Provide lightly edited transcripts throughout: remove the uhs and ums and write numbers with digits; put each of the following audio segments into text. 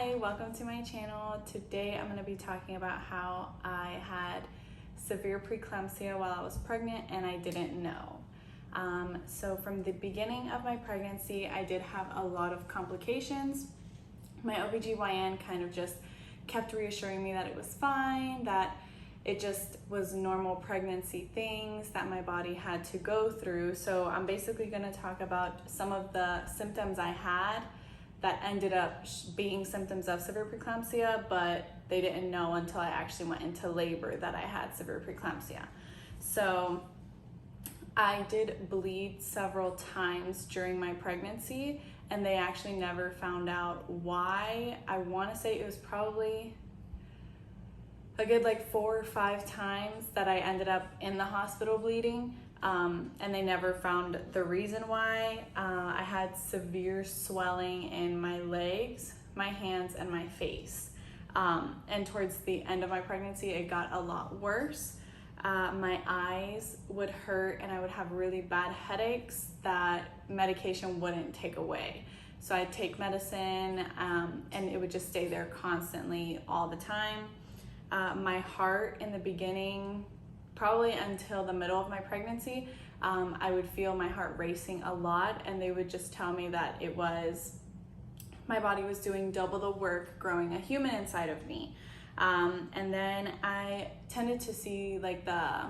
Hi, welcome to my channel. Today I'm going to be talking about how I had severe preeclampsia while I was pregnant and I didn't know. So from the beginning of my pregnancy, I did have a lot of complications. My OBGYN kind of just kept reassuring me that it was fine, that it just was normal pregnancy things that my body had to go through. So I'm basically going to talk about some of the symptoms I had that ended up being symptoms of severe preeclampsia, but they didn't know until I actually went into labor that I had severe preeclampsia. So I did bleed several times during my pregnancy, and they actually never found out why. I want to say it was probably a good 4 or 5 times that I ended up in the hospital bleeding. And they never found the reason why. I had severe swelling in my legs, my hands, and my face. And towards the end of my pregnancy, it got a lot worse. My eyes would hurt and I would have really bad headaches that medication wouldn't take away. So I'd take medicine and it would just stay there constantly all the time. My heart in the beginning, probably until the middle of my pregnancy, I would feel my heart racing a lot, and they would just tell me that it was my body was doing double the work growing a human inside of me. And then I tended to see the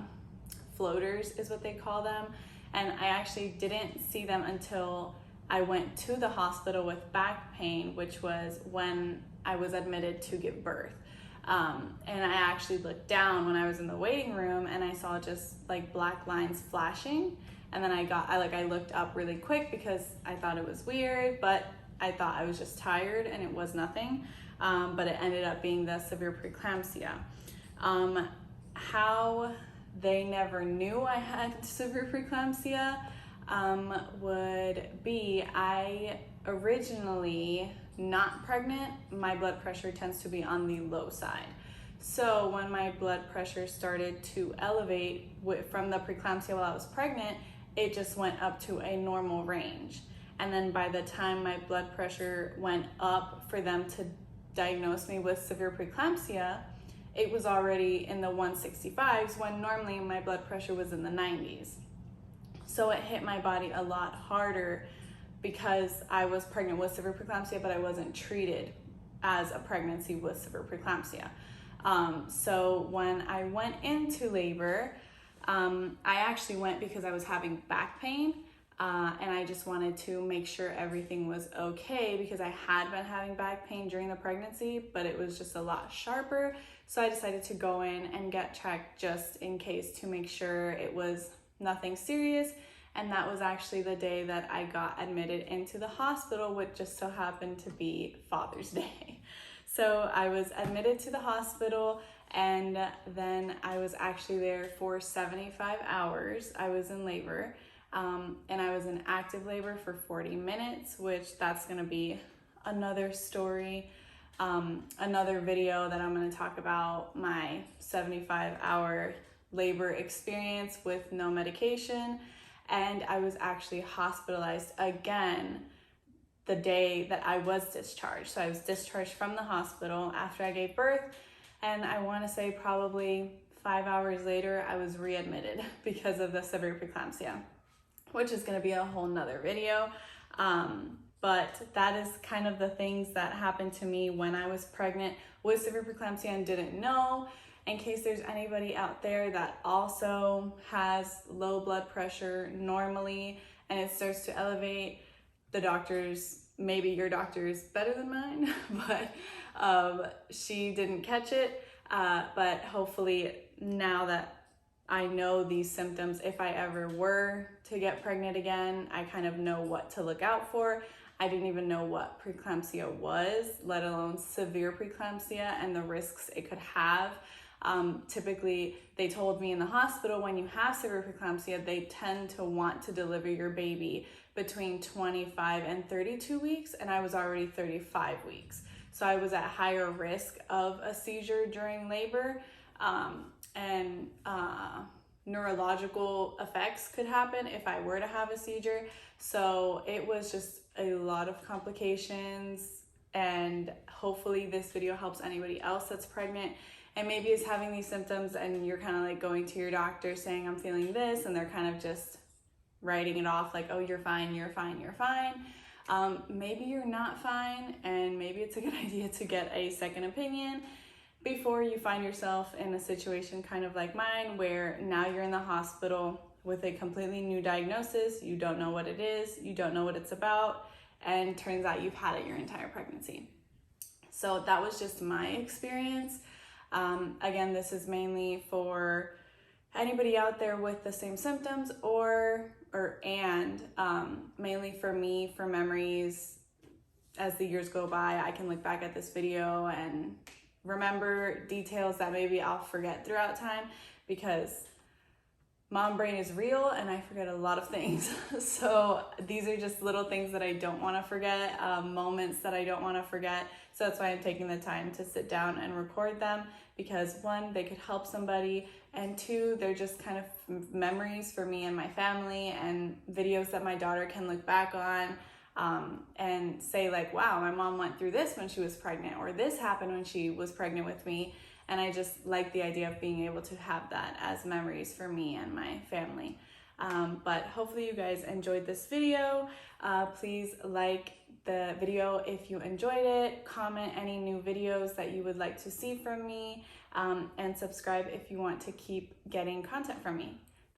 floaters is what they call them, and I actually didn't see them until I went to the hospital with back pain, which was when I was admitted to give birth. And I actually looked down when I was in the waiting room and I saw just black lines flashing. And then I looked up really quick because I thought it was weird, but I thought I was just tired and it was nothing. But it ended up being the severe preeclampsia. How they never knew I had severe preeclampsia would be, I originally not pregnant, my blood pressure tends to be on the low side. So when my blood pressure started to elevate from the preeclampsia while I was pregnant, it just went up to a normal range. And then by the time my blood pressure went up for them to diagnose me with severe preeclampsia, it was already in the 165s when normally my blood pressure was in the 90s. So it hit my body a lot harder because I was pregnant with severe preeclampsia, but I wasn't treated as a pregnancy with severe preeclampsia. So when I went into labor, I actually went because I was having back pain, and I just wanted to make sure everything was okay because I had been having back pain during the pregnancy, but it was just a lot sharper. So I decided to go in and get checked just in case to make sure it was nothing serious. And that was actually the day that I got admitted into the hospital, which just so happened to be Father's Day. So I was admitted to the hospital, and then I was actually there for 75 hours. I was in labor, and I was in active labor for 40 minutes, which that's gonna be another story, another video that I'm gonna talk about my 75-hour labor experience with no medication. And I was actually hospitalized again the day that I was discharged. So I was discharged from the hospital after I gave birth, and I want to say probably 5 hours later, I was readmitted because of the severe preeclampsia, which is going to be a whole nother video. But that is kind of the things that happened to me when I was pregnant with severe preeclampsia and didn't know. In case there's anybody out there that also has low blood pressure normally and it starts to elevate, the doctors, maybe your doctor is better than mine, but she didn't catch it. But hopefully now that I know these symptoms, if I ever were to get pregnant again, I kind of know what to look out for. I didn't even know what preeclampsia was, let alone severe preeclampsia and the risks it could have. Typically, they told me in the hospital, when you have severe preeclampsia, they tend to want to deliver your baby between 25 and 32 weeks, and I was already 35 weeks. So I was at higher risk of a seizure during labor, and neurological effects could happen if I were to have a seizure. So it was just a lot of complications, and hopefully this video helps anybody else that's pregnant and maybe is having these symptoms, and you're kind of like going to your doctor saying, I'm feeling this, and they're kind of just writing it off like, oh, you're fine, you're fine, you're fine. Maybe you're not fine, and maybe it's a good idea to get a second opinion before you find yourself in a situation kind of like mine, where now you're in the hospital with a completely new diagnosis. You don't know what it is, you don't know what it's about, and turns out you've had it your entire pregnancy. So that was just my experience. Again, this is mainly for anybody out there with the same symptoms, mainly for me, for memories. As the years go by, I can look back at this video and remember details that maybe I'll forget throughout time, because mom brain is real and I forget a lot of things. So these are just little things that I don't want to forget, moments that I don't want to forget. So that's why I'm taking the time to sit down and record them, because one, they could help somebody, and two, they're just kind of memories for me and my family, and videos that my daughter can look back on and say like, wow, my mom went through this when she was pregnant, or this happened when she was pregnant with me. And I just like the idea of being able to have that as memories for me and my family. But hopefully you guys enjoyed this video. Please like the video if you enjoyed it, comment any new videos that you would like to see from me, and subscribe if you want to keep getting content from me.